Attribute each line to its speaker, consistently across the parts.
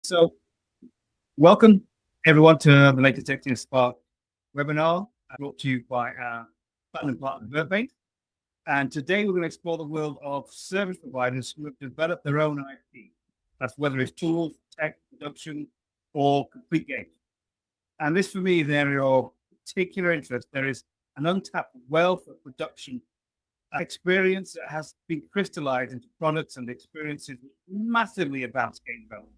Speaker 1: So, welcome everyone to the latest XDS Spark webinar brought to you by our Platinum Partner Vertpaint. And today we're going to explore the world of service providers who have developed their own IP. That's whether it's tools, tech, production, or complete games. And this, for me, is an area of particular interest. There is an untapped wealth of production experience that has been crystallized into products and experiences with massively advanced game development.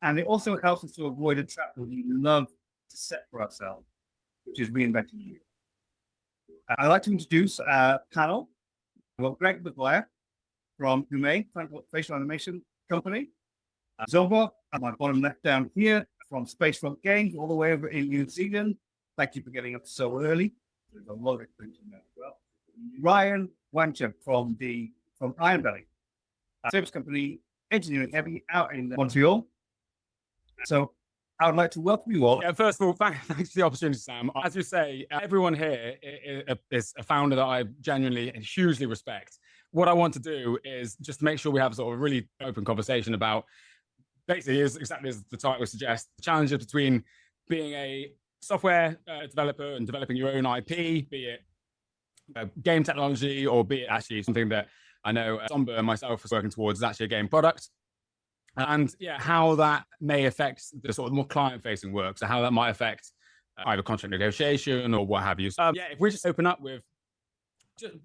Speaker 1: And it also helps us to avoid a trap that we love to set for ourselves, which is reinventing you. I'd like to introduce our panel. Well, Greg Maguire from Humain, facial animation company. Zsombor, at my bottom left down here, from Spacefront Games, all the way over in New Zealand. Thank you for getting up so early. There's a lot of experience in there as well. Wiancko from Ironbelly, a service company, engineering heavy out in Montreal. So I would like to welcome you all.
Speaker 2: Yeah, first of all, thanks for the opportunity, Sam. As you say, everyone here is a founder that I genuinely and hugely respect. What I want to do is just make sure we have sort of a really open conversation about, basically, is exactly as the title suggests, the challenges between being a software developer and developing your own IP, be it game technology or be it actually something that I know Zsombor and myself is working towards is actually a game product. And yeah, how that may affect the sort of more client-facing work. So how that might affect either contract negotiation or what have you. So yeah, if we just open up with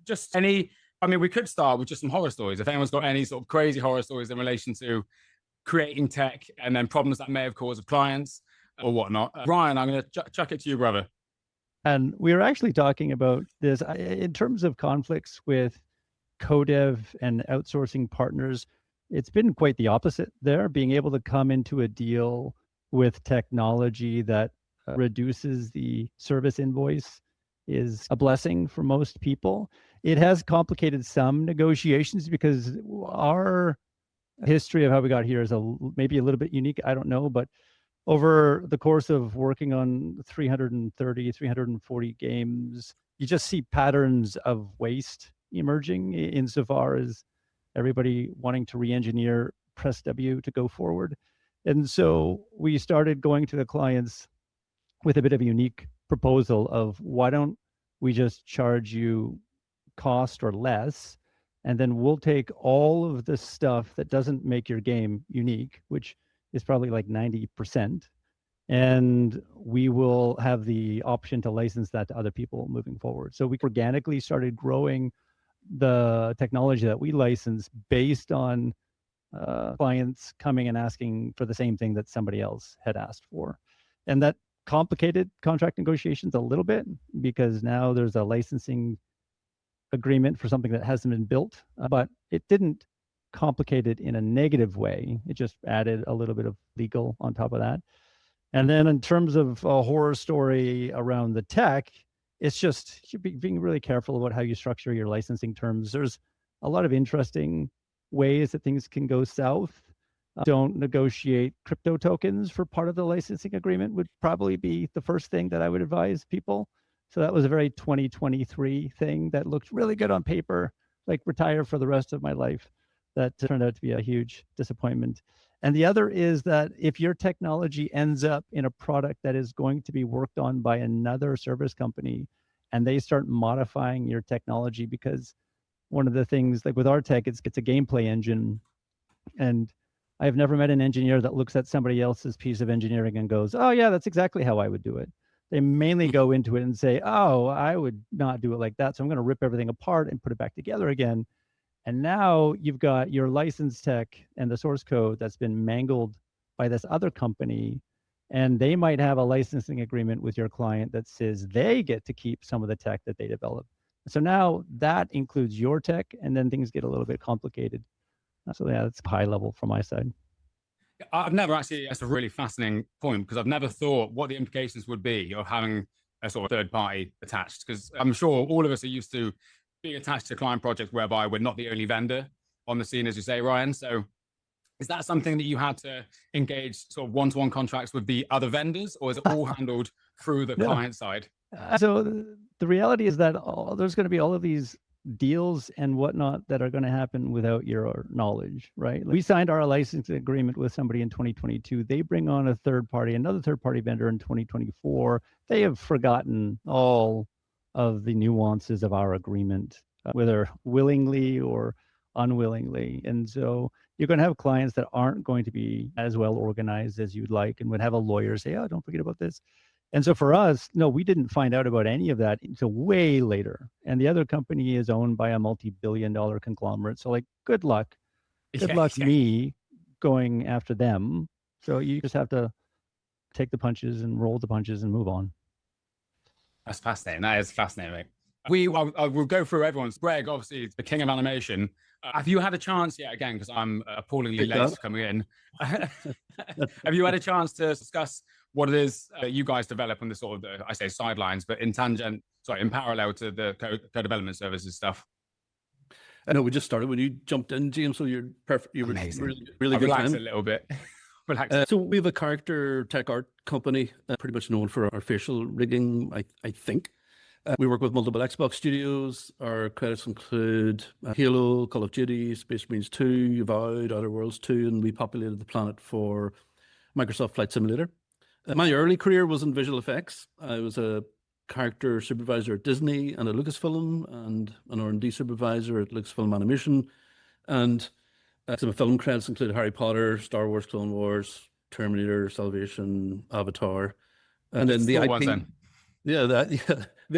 Speaker 2: just any, I mean, we could start with just some horror stories. If anyone's got any sort of crazy horror stories in relation to creating tech and then problems that may have caused with clients or whatnot. Ryan, I'm going to chuck it to you, brother.
Speaker 3: And we were actually talking about this in terms of conflicts with co-dev and outsourcing partners. It's been quite the opposite there, being able to come into a deal with technology that reduces the service invoice is a blessing for most people. It has complicated some negotiations because our history of how we got here is maybe a little bit unique. I don't know, but over the course of working on 330, 340 games, you just see patterns of waste emerging insofar as everybody wanting to re-engineer press W to go forward. And so we started going to the clients with a bit of a unique proposal of, why don't we just charge you cost or less, and then we'll take all of the stuff that doesn't make your game unique, which is probably like 90%, and we will have the option to license that to other people moving forward. So we organically started growing the technology that we license based on clients coming and asking for the same thing that somebody else had asked for. And that complicated contract negotiations a little bit, because now there's a licensing agreement for something that hasn't been built, but it didn't complicate it in a negative way. It just added a little bit of legal on top of that. And then in terms of a horror story around the tech, it's just being really careful about how you structure your licensing terms. There's a lot of interesting ways that things can go south. Don't negotiate crypto tokens for part of the licensing agreement would probably be the first thing that I would advise people. So that was a very 2023 thing that looked really good on paper, like retire for the rest of my life. That turned out to be a huge disappointment. And the other is that if your technology ends up in a product that is going to be worked on by another service company, and they start modifying your technology, because one of the things, like with our tech, it's a gameplay engine. And I've never met an engineer that looks at somebody else's piece of engineering and goes, oh yeah, that's exactly how I would do it. They mainly go into it and say, oh, I would not do it like that. So I'm going to rip everything apart and put it back together again. And now you've got your license tech and the source code that's been mangled by this other company, and they might have a licensing agreement with your client that says they get to keep some of the tech that they develop. So now that includes your tech, and then things get a little bit complicated. So yeah, that's high level from my side.
Speaker 2: I've never actually, that's a really fascinating point, because I've never thought what the implications would be of having a sort of third party attached, because I'm sure all of us are used to being attached to client projects whereby we're not the only vendor on the scene, as you say, Ryan. So is that something that you had to engage sort of one-to-one contracts with the other vendors, or is it all handled through the client side?
Speaker 3: So the reality is that there's going to be all of these deals and whatnot that are going to happen without your knowledge, right? We signed our licensing agreement with somebody in 2022. They bring on another third party vendor in 2024. They have forgotten all of the nuances of our agreement, whether willingly or unwillingly. And so you're going to have clients that aren't going to be as well organized as you'd like, and would have a lawyer say, oh, don't forget about this. And so for us, no, we didn't find out about any of that until way later. And the other company is owned by a multi-billion-dollar conglomerate. So like, good luck. Good luck me going after them. So you just have to take the punches and roll the punches and move on.
Speaker 2: That's fascinating. That is fascinating. We'll go through everyone's. Greg, obviously, the king of animation. Have you had a chance yet, again, because I'm appallingly late coming in. Have you had a chance to discuss what it is you guys develop on the sort of, I say sidelines, but in parallel to the co-development services stuff?
Speaker 4: I know we just started when you jumped in, James, so you're perfect. You were really good.
Speaker 2: Relax a little bit.
Speaker 4: So we have a character tech art company, pretty much known for our facial rigging, I think. We work with multiple Xbox studios. Our credits include Halo, Call of Duty, Space Marines 2, Avowed, Outer Worlds 2, and we populated the planet for Microsoft Flight Simulator. My early career was in visual effects. I was a character supervisor at Disney and at Lucasfilm, and an R&D supervisor at Lucasfilm Animation. And some film credits include Harry Potter, Star Wars, Clone Wars, Terminator, Salvation, Avatar, and then the IP.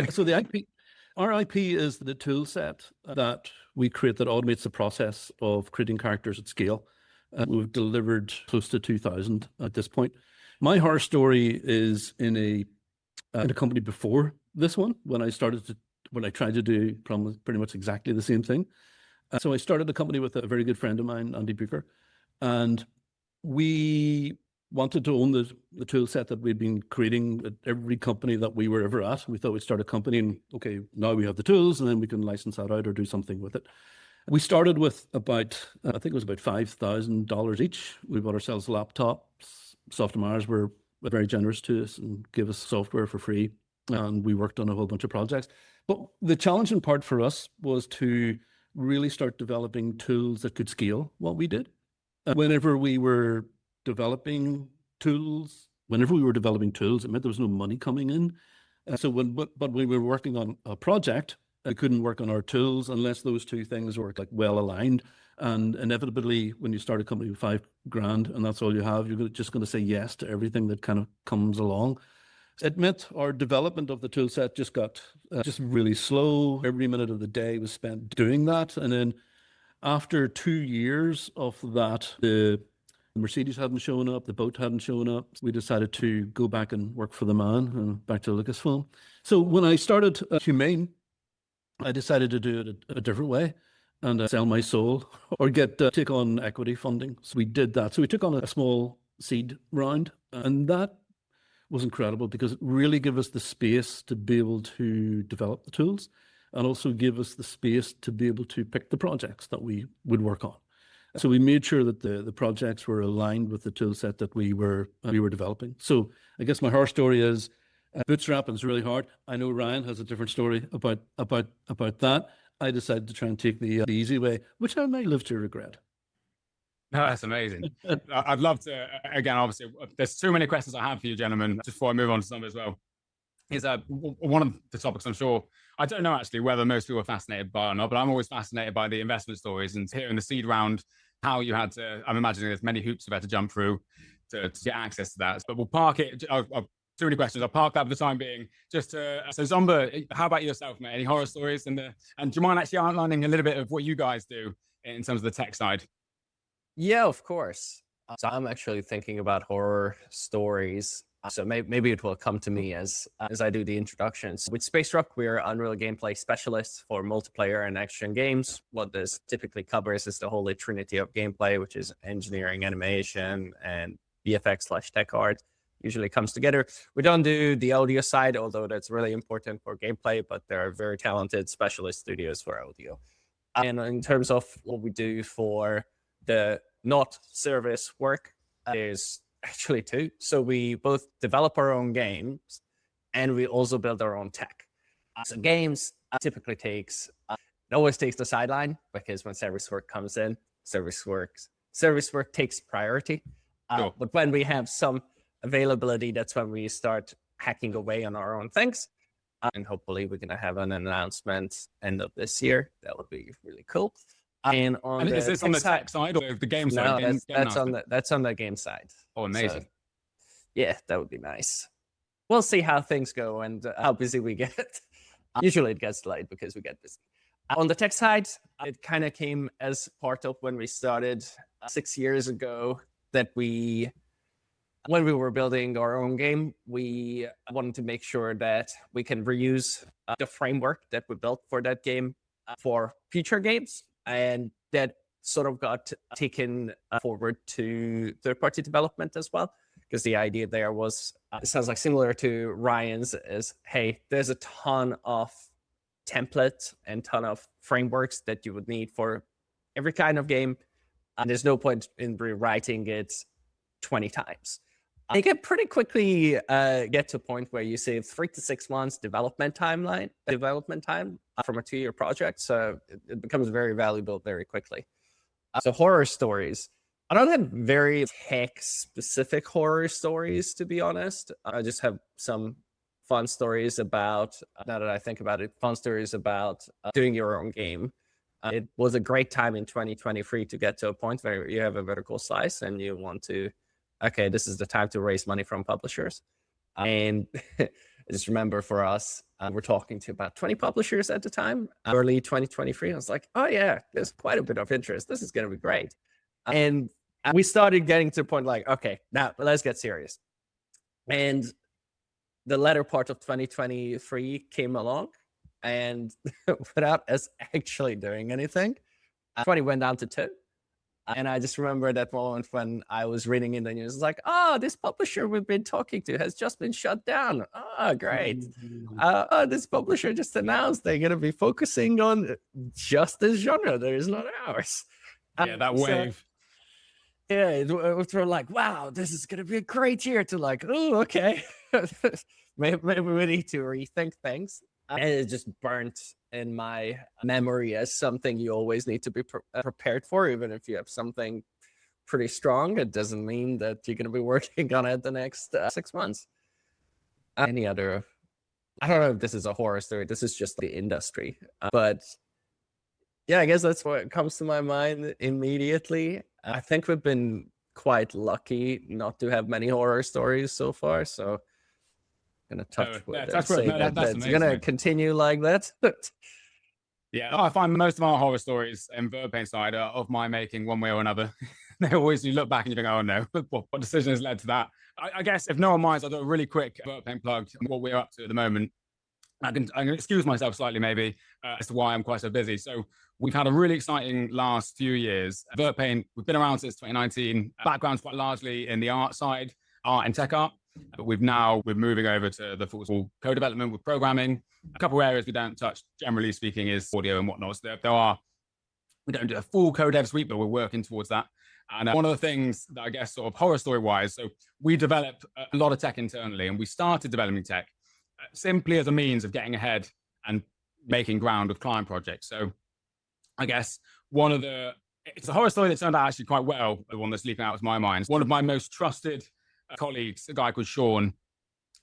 Speaker 4: So the IP, our IP is the tool set that we create that automates the process of creating characters at scale. We've delivered close to 2,000 at this point. My horror story is in a company before this one, when I tried to do pretty much exactly the same thing. So I started a company with a very good friend of mine, Andy Bucher, and we wanted to own the tool set that we'd been creating at every company that we were ever at. We thought we'd start a company and, okay, now we have the tools and then we can license that out or do something with it. We started with about $5,000 each. We bought ourselves laptops. Softimars were very generous to us and gave us software for free. And we worked on a whole bunch of projects. But the challenging part for us was to really start developing tools that could scale what we did. Whenever we were developing tools, it meant there was no money coming in. But when we were working on a project, we couldn't work on our tools unless those two things were like well aligned. And inevitably, when you start a company with $5,000 and that's all you have, you're just going to say yes to everything that kind of comes along. It meant our development of the tool set just got just really slow. Every minute of the day was spent doing that. And then after 2 years of that, the Mercedes hadn't shown up, the boat hadn't shown up. We decided to go back and work for the man and back to Lucasfilm. So when I started Humain, I decided to do it a different way and sell my soul or take on equity funding. So we did that. So we took on a small seed round, and that was incredible because it really gave us the space to be able to develop the tools and also give us the space to be able to pick the projects that we would work on. So we made sure that the projects were aligned with the tool set that we were developing. So I guess my horror story is bootstrapping is really hard. I know Ryan has a different story about that. I decided to try and take the easy way, which I may live to regret.
Speaker 2: No, that's amazing. I'd love to, again, obviously, there's too many questions I have for you, gentlemen, just before I move on to some as well. Is one of the topics I'm sure, I don't know actually whether most people are fascinated by or not, but I'm always fascinated by the investment stories and hearing the seed round, how you had to, I'm imagining there's many hoops you've had to jump through to get access to that. But we'll park it, too many questions. I'll park that for the time being. Just so Zsombor, how about yourself, mate? Any horror stories? And do you mind actually outlining a little bit of what you guys do in terms of the tech side?
Speaker 5: Yeah, of course. So I'm actually thinking about horror stories. So maybe it will come to me as I do the introductions. With Space Rock, we're Unreal gameplay specialists for multiplayer and action games. What this typically covers is the holy trinity of gameplay, which is engineering, animation, and VFX/tech art. Usually comes together. We don't do the audio side, although that's really important for gameplay, but there are very talented specialist studios for audio. And in terms of what we do for the not service work, is actually two. So we both develop our own games and we also build our own tech. So games typically takes always takes the sideline because when service work comes in, service work takes priority.
Speaker 2: Sure.
Speaker 5: But when we have some availability, that's when we start hacking away on our own things. And hopefully we're going to have an announcement end of this year. That would be really cool. And
Speaker 2: is this on the tech side or the game side?
Speaker 5: No, that's on the game side.
Speaker 2: Oh, amazing.
Speaker 5: So, yeah, that would be nice. We'll see how things go and how busy we get. Usually it gets delayed because we get busy. On the tech side, it kind of came as part of when we started 6 years ago that when we were building our own game, we wanted to make sure that we can reuse the framework that we built for that game for future games. And that sort of got taken forward to third-party development as well. Because the idea there was, it sounds like similar to Ryan's, is, hey, there's a ton of templates and ton of frameworks that you would need for every kind of game. And there's no point in rewriting it 20 times. You can pretty quickly get to a point where you save 3 to 6 months development time from a 2-year project. So it becomes very valuable very quickly. So horror stories. I don't have very tech-specific horror stories, to be honest. I just have some fun stories about, now that I think about it, fun stories about doing your own game. It was a great time in 2023 to get to a point where you have a vertical slice and you want to, okay, this is the time to raise money from publishers. And I just remember for us, we're talking to about 20 publishers at the time, early 2023. I was like, oh yeah, there's quite a bit of interest. This is going to be great. And we started getting to the point like, okay, now let's get serious. And the latter part of 2023 came along and without us actually doing anything, 20 went down to 2. And I just remember that moment when I was reading in the news, like, oh, this publisher we've been talking to has just been shut down. Oh, great. This publisher just announced they're going to be focusing on just this genre. There is not ours.
Speaker 2: Yeah, that wave.
Speaker 5: We're like, wow, this is going to be a great year to like, oh, okay. maybe we need to rethink things. And it just burnt in my memory as something you always need to be prepared for. Even if you have something pretty strong, it doesn't mean that you're going to be working on it the next 6 months. Any other, I don't know if this is a horror story. This is just the industry. But yeah, I guess that's what comes to my mind immediately. I think we've been quite lucky not to have many horror stories so far. So I'm going to touch wood and say that's going to continue like that.
Speaker 2: Yeah, I find most of our horror stories in Vertpaint side are of my making one way or another. They always, you look back and you think, oh no, what decision has led to that? I guess if no one minds, I'll do a really quick Vertpaint plug on what we're up to at the moment. I can excuse myself slightly maybe as to why I'm quite so busy. So we've had a really exciting last few years. Vertpaint, we've been around since 2019. Background's quite largely in the art side, art and tech art. But we're moving over to the full co-development with programming. A couple of areas we don't touch, generally speaking, is audio and whatnot. So we don't do a full co-dev suite, but we're working towards that. And one of the things that I guess sort of horror story wise, so we develop a lot of tech internally, and we started developing tech simply as a means of getting ahead and making ground with client projects. So I guess it's a horror story that turned out actually quite well. The one that's leaping out of my mind. One of my most trusted colleagues, a guy called Sean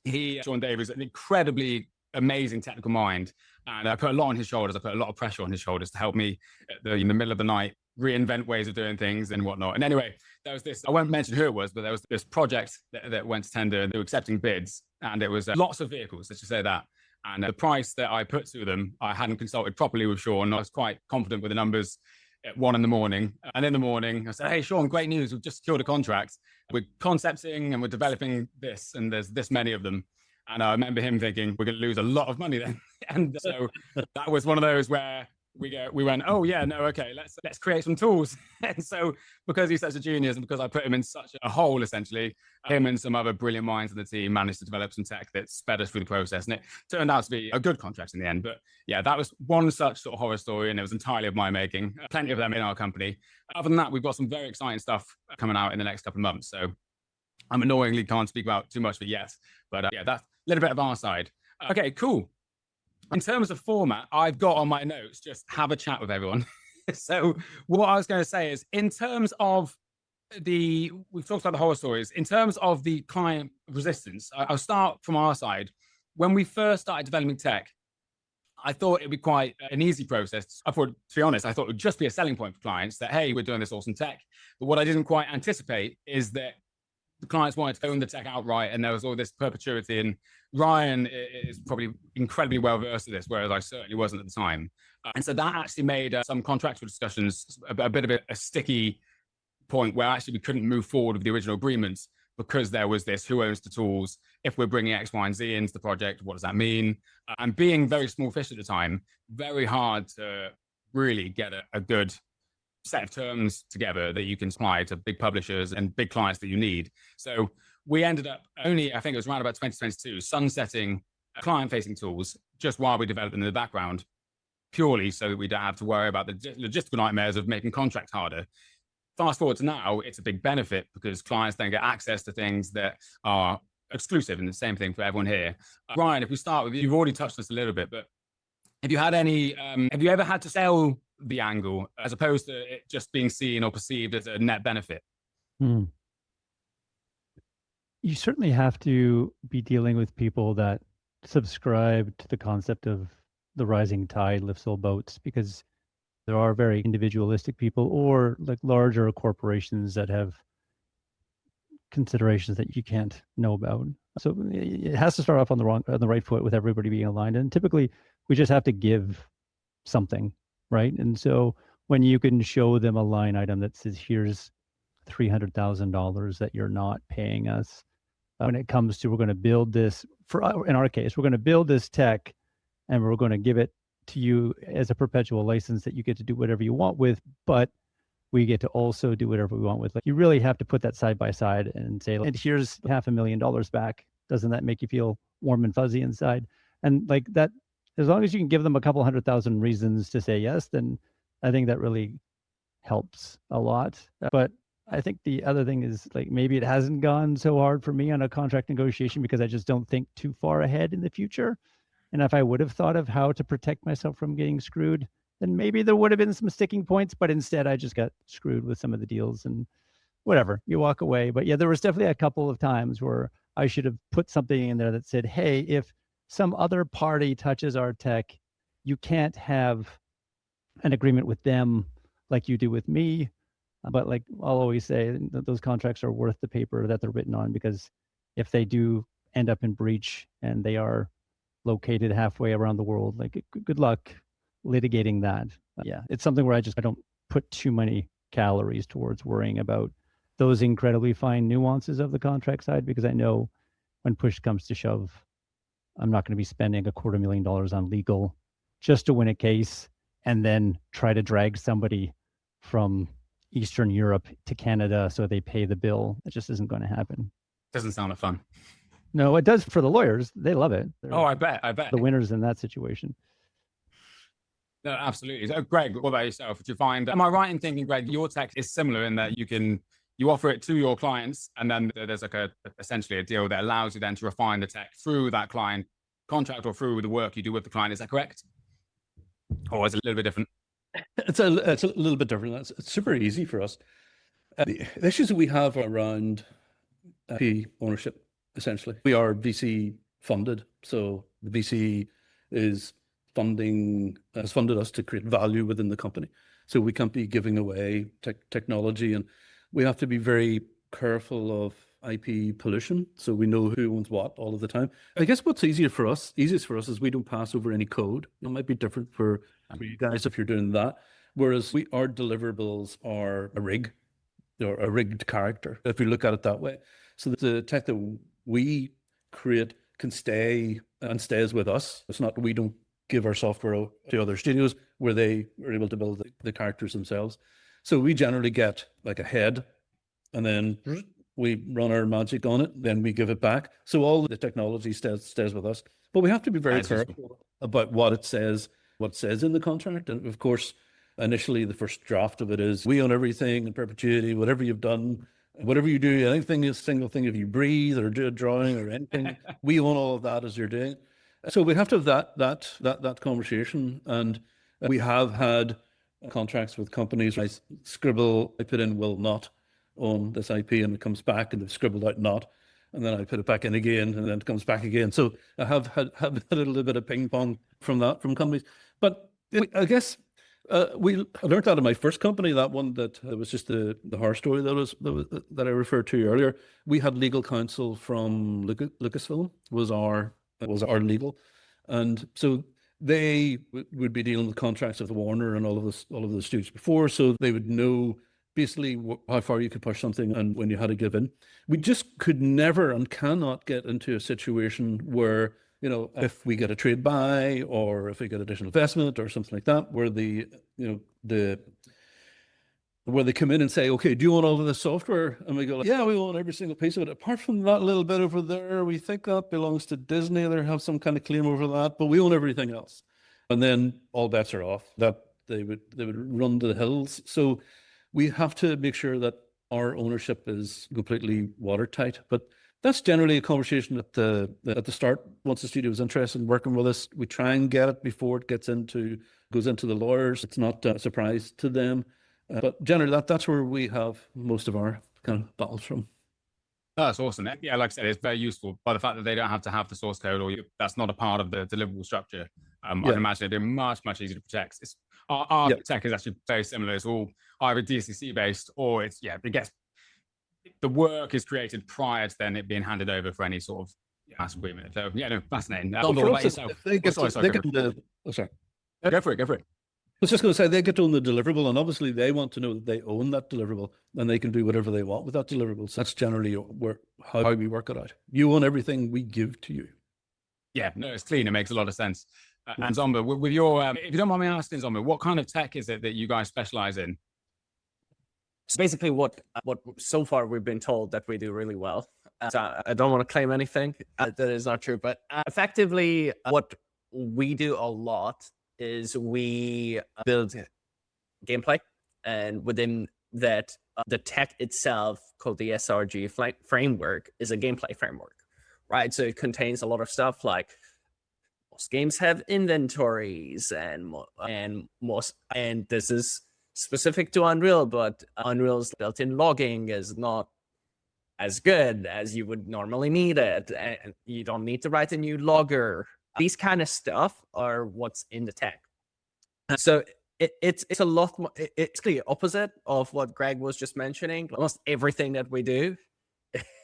Speaker 2: Davies, an incredibly amazing technical mind. And I put a lot on his shoulders. I put a lot of pressure on his shoulders to help me in the middle of the night reinvent ways of doing things and whatnot. And anyway, there was this, I won't mention who it was, but there was this project that went to tender and they were accepting bids. And it was lots of vehicles, let's just say that. And the price that I put to them, I hadn't consulted properly with Sean. I was quite confident with the numbers at 1 a.m. And in the morning, I said, hey, Sean, great news. We've just secured a contract. We're concepting and we're developing this, and there's this many of them. And I remember him thinking, we're going to lose a lot of money then. And so that was one of those where we went, oh yeah, no, okay, let's create some tools. And so because he's such a genius and because I put him in such a hole, essentially, him and some other brilliant minds of the team managed to develop some tech that sped us through the process. And it turned out to be a good contract in the end. But yeah, that was one such sort of horror story, and it was entirely of my making. Plenty of them in our company. Other than that, we've got some very exciting stuff coming out in the next couple of months. So I'm annoyingly can't speak about too much of it yet. But yeah, that's a little bit of our side. Okay, cool. In terms of format, I've got on my notes, just have a chat with everyone. So what I was going to say is, in terms of we've talked about the horror stories. In terms of the client resistance, I'll start from our side. When we first started developing tech, I thought it'd be quite an easy process. To be honest, I thought it would just be a selling point for clients that, hey, we're doing this awesome tech. But what I didn't quite anticipate is that the clients wanted to own the tech outright, and there was all this perpetuity. And Ryan is probably incredibly well versed in this, whereas I certainly wasn't at the time. And so that actually made some contractual discussions a bit of a sticky point, where actually we couldn't move forward with the original agreements because there was this: who owns the tools? If we're bringing X, Y, and Z into the project, what does that mean? And being very small fish at the time, very hard to really get a good set of terms together that you can supply to big publishers and big clients that you need. So we ended up only, I think it was around about 2022, sunsetting client-facing tools just while we developed them in the background, purely so that we don't have to worry about the logistical nightmares of making contracts harder. Fast forward to now, it's a big benefit because clients then get access to things that are exclusive, and the same thing for everyone here. Ryan, if we start with you, you've already touched on this a little bit, but have you ever had to sell the angle as opposed to it just being seen or perceived as a net benefit?
Speaker 3: You certainly have to be dealing with people that subscribe to the concept of the rising tide lifts all boats, because there are very individualistic people or like larger corporations that have considerations that you can't know about. So it has to start off on the right foot with everybody being aligned. And typically we just have to give something, right? And so when you can show them a line item that says, here's $300,000 that you're not paying us, when it comes to, we're going to build this, in our case, we're going to build this tech and we're going to give it to you as a perpetual license that you get to do whatever you want with, but we get to also do whatever we want with. Like, you really have to put that side by side and say, and here's $500,000 back. Doesn't that make you feel warm and fuzzy inside? And like that, as long as you can give them a couple 100,000 reasons to say yes, then I think that really helps a lot. But I think the other thing is, like, maybe it hasn't gone so hard for me on a contract negotiation because I just don't think too far ahead in the future. And if I would have thought of how to protect myself from getting screwed, then maybe there would have been some sticking points, but instead I just got screwed with some of the deals and whatever, you walk away. But yeah, there was definitely a couple of times where I should have put something in there that said, hey, if some other party touches our tech, you can't have an agreement with them like you do with me. But like I'll always say, those contracts are worth the paper that they're written on, because if they do end up in breach and they are located halfway around the world, like good luck litigating that. Yeah, it's something where I don't put too many calories towards worrying about those incredibly fine nuances of the contract side, because I know when push comes to shove, I'm not going to be spending $250,000 on legal just to win a case and then try to drag somebody from Eastern Europe to Canada so they pay the bill. It just isn't going to happen.
Speaker 2: Doesn't sound like fun.
Speaker 3: No, it does for the lawyers. They love it. They're
Speaker 2: I bet.
Speaker 3: the winners in that situation.
Speaker 2: No, absolutely. So, Greg, what about yourself? Do you find, am I right in thinking, Greg, your tech is similar in that you offer it to your clients, and then there's like essentially a deal that allows you then to refine the tech through that client contract or through the work you do with the client. Is that correct? Or is it a little bit different?
Speaker 4: It's a little bit different. It's super easy for us. The issues that we have around IP ownership, essentially, we are VC funded, so the VC has funded us to create value within the company. So we can't be giving away technology, and we have to be very careful of IP pollution, so we know who owns what all of the time. I guess what's easiest for us is we don't pass over any code. It might be different for you guys if you're doing that. Whereas our deliverables are a rig, or a rigged character, if you look at it that way. So the tech that we create can stay and stays with us. It's not, we don't give our software to other studios where they are able to build the characters themselves. So we generally get like a head, and then we run our magic on it, then we give it back. So all the technology stays with us. But we have to be very careful about what it says in the contract. And of course, initially the first draft of it is, we own everything in perpetuity, whatever you've done, whatever you do, anything, a single thing, if you breathe or do a drawing or anything, we own all of that as you're doing. So we have to have that conversation, and we have had contracts with companies. I scribble, I put in will not own this IP, and it comes back, and they've scribbled out not, and then I put it back in again, and then it comes back again. So I have had a little bit of ping pong from companies, but I guess I learned that in my first company. That one that was just the horror story that I referred to earlier. We had legal counsel from Lucasfilm was our legal, and so they would be dealing with contracts of the Warner and all of the studios before, so they would know basically how far you could push something and when you had to give in. We just could never and cannot get into a situation where, if we get a trade buy or if we get additional investment or something like that, where where they come in and say, okay, do you want all of this software? And we go, like, yeah, we want every single piece of it. Apart from that little bit over there, we think that belongs to Disney. They have some kind of claim over that, but we own everything else. And then all bets are off. That they would run to the hills. So we have to make sure that our ownership is completely watertight. But that's generally a conversation at the start. Once the studio is interested in working with us, we try and get it before it goes into the lawyers. It's not a surprise to them. But generally, that's where we have most of our kind of battles from.
Speaker 2: Oh, that's awesome. Yeah, like I said, it's very useful by the fact that they don't have to have the source code, or that's not a part of the deliverable structure. I can imagine it'd be much easier to protect. Our tech is actually very similar. It's all either DCC based, or the work is created prior to then it being handed over for any sort of mass agreement. So fascinating.
Speaker 4: Go for it. I was just going to say, they get to own the deliverable, and obviously they want to know that they own that deliverable, and they can do whatever they want with that deliverable. So that's generally how we work it out. You own everything, we give to you.
Speaker 2: Yeah, no, it's clean. It makes a lot of sense. And Zsombor, with your, if you don't mind me asking, Zsombor, what kind of tech is it that you guys specialize in?
Speaker 5: So basically what so far we've been told that we do really well. So I don't want to claim anything that is not true, but effectively what we do a lot is we build gameplay, and within that, the tech itself, called the SRG framework, is a gameplay framework, right? So it contains a lot of stuff like most games have inventories, and this is specific to Unreal, but Unreal's built-in logging is not as good as you would normally need it, and you don't need to write a new logger. These kind of stuff are what's in the tech. So it's a lot more, it's the opposite of what Greg was just mentioning. Almost everything that we do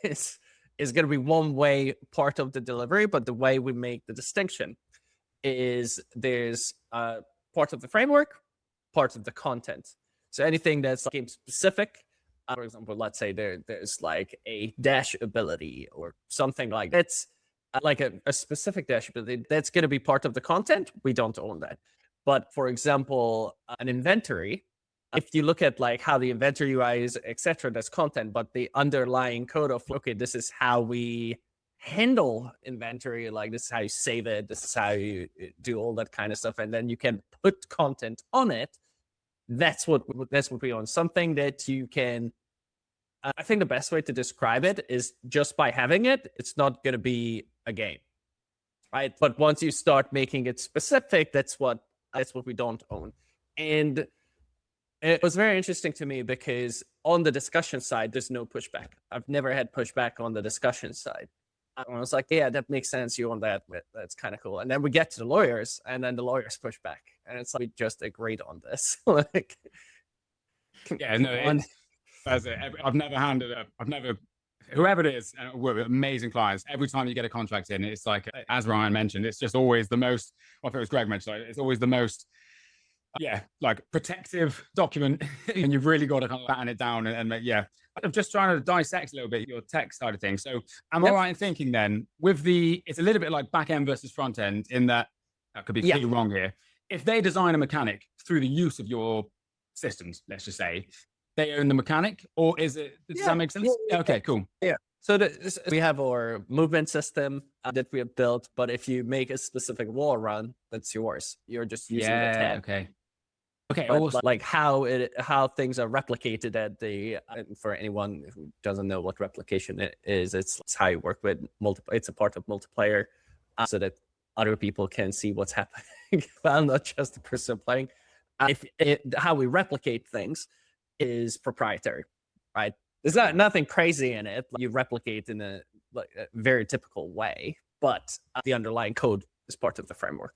Speaker 5: is going to be one way part of the delivery, but the way we make the distinction is there's part of the framework, part of the content. So anything that's game specific, for example, let's say there's like a dash ability or something like that's like a specific dash ability that's going to be part of the content. We don't own that. But for example, an inventory, if you look at like how the inventory UI is, etc., that's content, but the underlying code of, okay, this is how we handle inventory, like this is how you save it, this is how you do all that kind of stuff, and then you can put content on it. That's what we own. Something that you can, I think the best way to describe it is just by having it, it's not going to be a game, right? But once you start making it specific, that's what we don't own. And it was very interesting to me because on the discussion side, there's no pushback. I've never had pushback on the discussion side. I was like, yeah, that makes sense. You own that. That's kind of cool. And then we get to the lawyers, and then the lawyers push back. And it's like, we just agreed on this. Like,
Speaker 2: yeah, no, I've never, whoever it is, we're amazing clients. Every time you get a contract in, it's like, as Ryan mentioned, it's just always the most, well, if it was Greg mentioned, it's always the most, like protective document. And you've really got to kind of batten it down and I'm just trying to dissect a little bit your tech side of things. So am I right in thinking then it's a little bit like back end versus front end in that could be completely wrong here. If they design a mechanic through the use of your systems, let's just say, they own the mechanic, or is it, does that make sense? Okay, cool.
Speaker 5: Yeah. So we have our movement system that we have built, but if you make a specific wall run, that's yours. You're just using the tab.
Speaker 2: Okay.
Speaker 5: But like how things are replicated at for anyone who doesn't know what replication is, it's how you work with multiple. It's a part of multiplayer, so that other people can see what's happening. Well, not just the person playing. How we replicate things is proprietary, right? There's nothing crazy in it. You replicate in a very typical way, but the underlying code is part of the framework.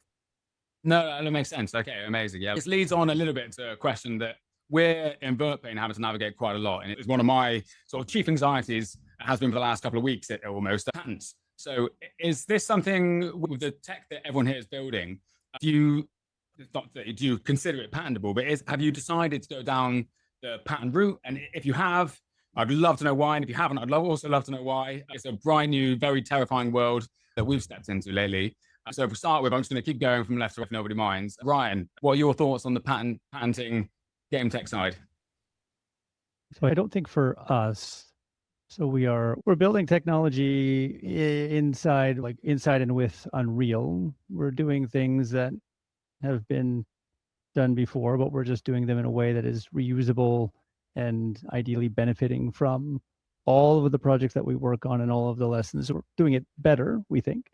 Speaker 2: No, that makes sense. Okay, amazing. Yeah, this leads on a little bit to a question that we're in Vertpaint having to navigate quite a lot, and it's one of my sort of chief anxieties has been for the last couple of weeks almost patents. So, is this something with the tech that everyone here is building? Do you consider it patentable? But have you decided to go down the patent route? And if you have, I'd love to know why. And if you haven't, also love to know why. It's a brand new, very terrifying world that we've stepped into lately. So if we start with, I'm just going to keep going from left to right if nobody minds. Ryan, what are your thoughts on the patenting game tech side?
Speaker 3: So I don't think for us, so we're building technology inside and with Unreal. We're doing things that have been done before, but we're just doing them in a way that is reusable and ideally benefiting from all of the projects that we work on and all of the lessons. We're doing it better, we think.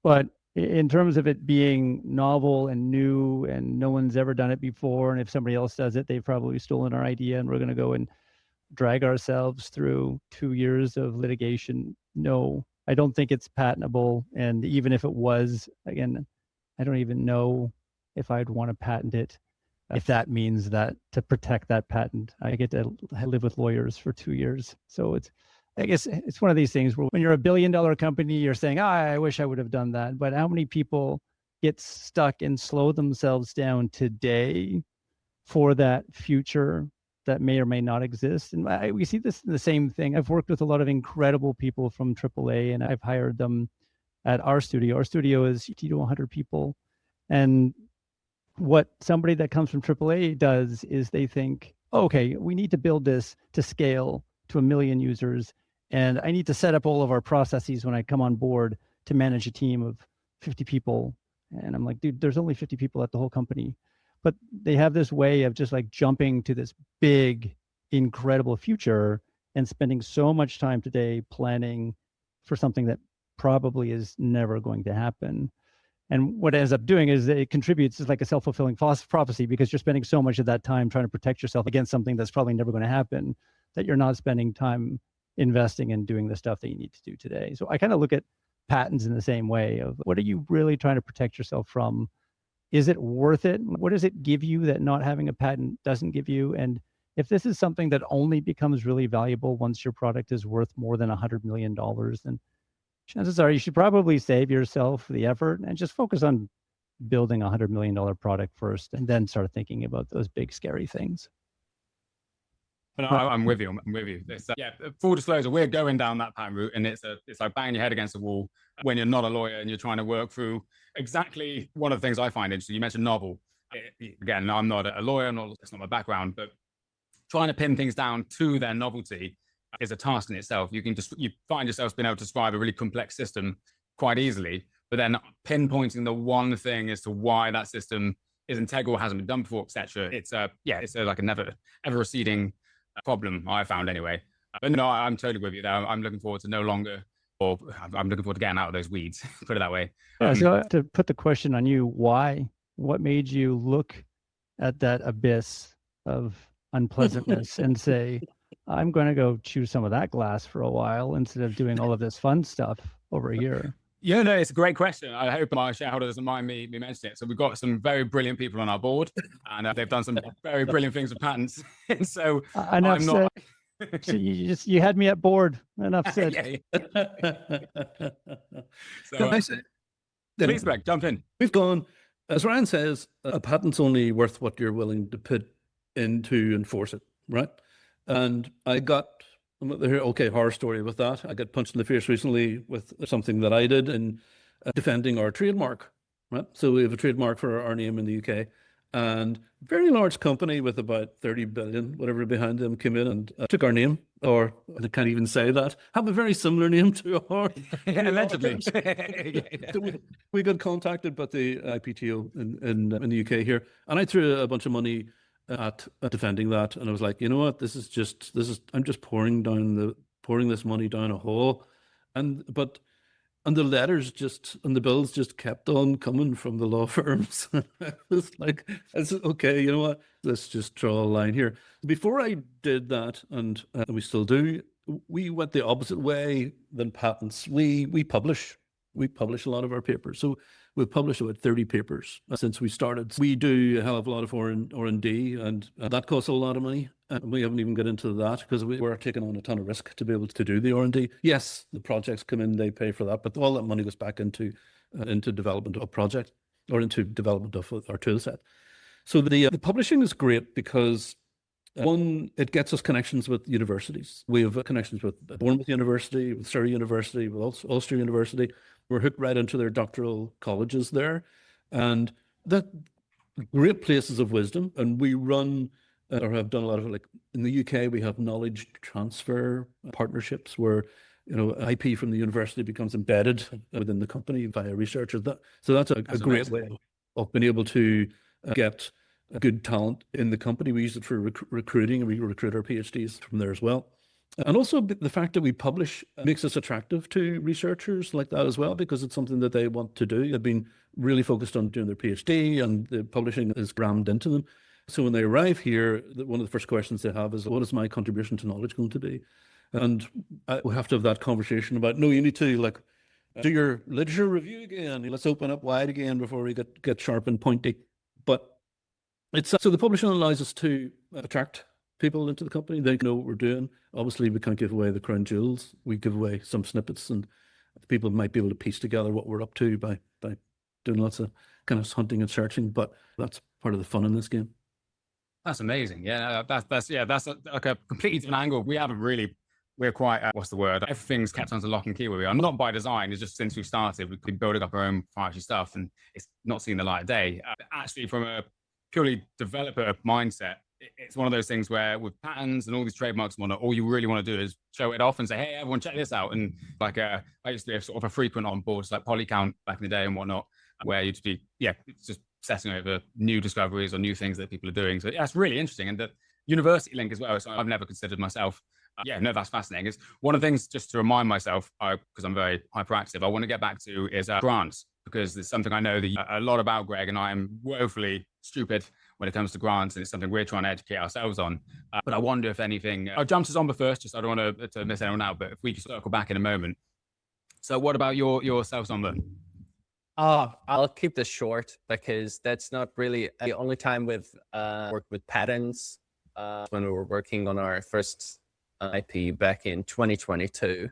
Speaker 3: But in terms of it being novel and new and no one's ever done it before, and if somebody else does it, they've probably stolen our idea and we're going to go and drag ourselves through 2 years of litigation. No, I don't think it's patentable. And even if it was, again, I don't even know if I'd want to patent it, if that means that to protect that patent, I get to live with lawyers for 2 years. So I guess it's one of these things where when you're $1 billion company, you're saying, I wish I would have done that. But how many people get stuck and slow themselves down today for that future that may or may not exist? And we see this the same thing. I've worked with a lot of incredible people from AAA, and I've hired them at our studio. Our studio is 50 to 100 people. And what somebody that comes from AAA does is they think, okay, we need to build this to scale to 1 million users. And I need to set up all of our processes when I come on board to manage a team of 50 people. And I'm like, dude, there's only 50 people at the whole company. But they have this way of just like jumping to this big, incredible future and spending so much time today planning for something that probably is never going to happen. And what it ends up doing is it contributes to like a self-fulfilling prophecy, because you're spending so much of that time trying to protect yourself against something that's probably never going to happen, that you're not spending time investing in doing the stuff that you need to do today. So I kind of look at patents in the same way of, what are you really trying to protect yourself from? Is it worth it? What does it give you that not having a patent doesn't give you? And if this is something that only becomes really valuable once your product is worth more than $100 million, then chances are you should probably save yourself the effort and just focus on building a $100 million product first, and then start thinking about those big, scary things.
Speaker 2: No, I'm with you. I'm with you. Yeah, full disclosure, we're going down that patent route, and it's like banging your head against the wall when you're not a lawyer and you're trying to work through exactly one of the things I find interesting. You mentioned novel. Again, I'm not a lawyer, that's not my background, but trying to pin things down to their novelty is a task in itself. You find yourself being able to describe a really complex system quite easily, but then pinpointing the one thing as to why that system is integral, hasn't been done before, etc. It's like a never ever receding problem, I found anyway. But no, I'm totally with you there. I'm looking forward to I'm looking forward to getting out of those weeds, put it that way.
Speaker 3: Yeah, so to put the question on you, why? What made you look at that abyss of unpleasantness and say, I'm going to go chew some of that glass for a while instead of doing all of this fun stuff over here?
Speaker 2: Yeah, no, it's a great question. I hope my shareholder doesn't mind me mentioning it. So we've got some very brilliant people on our board, and they've done some very brilliant things with patents. And so
Speaker 3: enough
Speaker 2: I'm not.
Speaker 3: So you had me at board. Enough said.
Speaker 2: Please, Greg, jump in.
Speaker 4: We've gone, as Ryan says, a patent's only worth what you're willing to put in to enforce it, right? And I got, horror story with that. I got punched in the face recently with something that I did in defending our trademark, right? So we have a trademark for our name in the UK, and very large company with about 30 billion, whatever, behind them came in and took our name, or I can't even say that, have a very similar name to our...
Speaker 2: Allegedly.
Speaker 4: So we got contacted by the IPTO in the UK here, and I threw a bunch of money at defending that, and I was like, you know what, I'm just pouring this money down a hole. But And the letters just, and the bills just kept on coming from the law firms. It's like, it's okay, you know what? Let's just draw a line here. Before I did that, and we still do, we went the opposite way than patents. We publish a lot of our papers. So we've published about 30 papers since we started. We do a hell of a lot of R&D, and that costs a lot of money. We haven't even got into that because we're taking on a ton of risk to be able to do the R&D. Yes, the projects come in, they pay for that, but all that money goes back into development of project or into development of our tool set. So the publishing is great because one, it gets us connections with universities. We have connections with Bournemouth University, with Surrey University, with Ulster University. We're hooked right into their doctoral colleges there. And that great places of wisdom. And we run or have done a lot of, like in the UK, we have knowledge transfer partnerships where, you know, IP from the university becomes embedded within the company via researchers. So that's a great way of being able to get good talent in the company. We use it for recruiting, and we recruit our PhDs from there as well. And also the fact that we publish makes us attractive to researchers like that as well, because it's something that they want to do. They've been really focused on doing their PhD, and the publishing is rammed into them. So when they arrive here, one of the first questions they have is, what is my contribution to knowledge going to be? And we have to have that conversation about, no, you need to like do your literature review again. Let's open up wide again before we get sharp and pointy. But it's so the publishing allows us to attract people into the company. They know what we're doing. Obviously, we can't give away the crown jewels. We give away some snippets, and people might be able to piece together what we're up to by doing lots of kind of hunting and searching. But that's part of the fun in this game.
Speaker 2: That's amazing. Yeah, that's like a completely different angle. We're quite, what's the word? Everything's kept under lock and key where we are. Not by design, it's just since we've started, we've been building up our own proprietary stuff, and it's not seen the light of day. Actually, from a purely developer mindset, it's one of those things where with patents and all these trademarks and whatnot, all you really want to do is show it off and say, hey, everyone, check this out. And like, I used to be sort of a frequent on boards like Polycount back in the day and whatnot, where you'd be, it's just setting over new discoveries or new things that people are doing. So yeah, it's really interesting. And the university link as well, so I've never considered myself. That's fascinating. It's one of the things, just to remind myself, because I'm very hyperactive, I want to get back to is grants, because it's something I know a lot about, Greg, and I am woefully stupid when it comes to grants, and it's something we're trying to educate ourselves on. But I wonder if anything, I'll jump to Zsombor first, just I don't want to miss anyone out, but if we could circle back in a moment. So what about yourself, Zsombor?
Speaker 5: I'll keep this short because that's not really the only time we've worked with patents when we were working on our first IP back in 2022.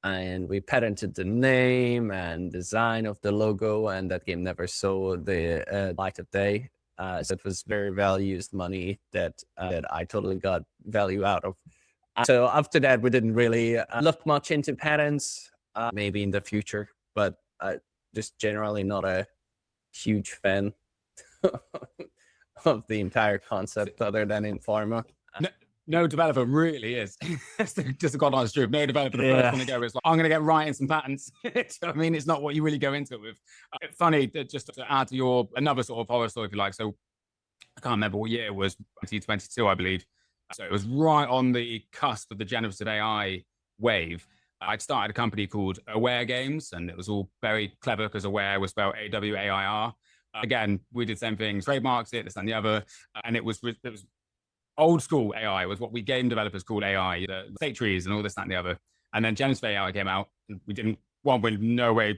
Speaker 5: And we patented the name and design of the logo, and that game never saw the light of day. So it was very well-used money that I totally got value out of. So after that, we didn't really look much into patents, maybe in the future, but just generally not a huge fan of the entire concept other than in pharma.
Speaker 2: No developer really is. Just a godlike truth. No developer, the first one to go is like, I'm going to get writing some patents. I mean, it's not what you really go into it with. It's funny, just to add to another sort of horror story, if you like. So I can't remember what year it was, 2022, I believe. So it was right on the cusp of the generative AI wave. I'd started a company called Aware Games, and it was all very clever because Aware was spelled AWAIR. Again, we did the same thing, trademarks it, this and the other, and it was old school AI was what we game developers called AI, the state trees and all this, that, and the other. And then generative AI came out. And we didn't, one, with no way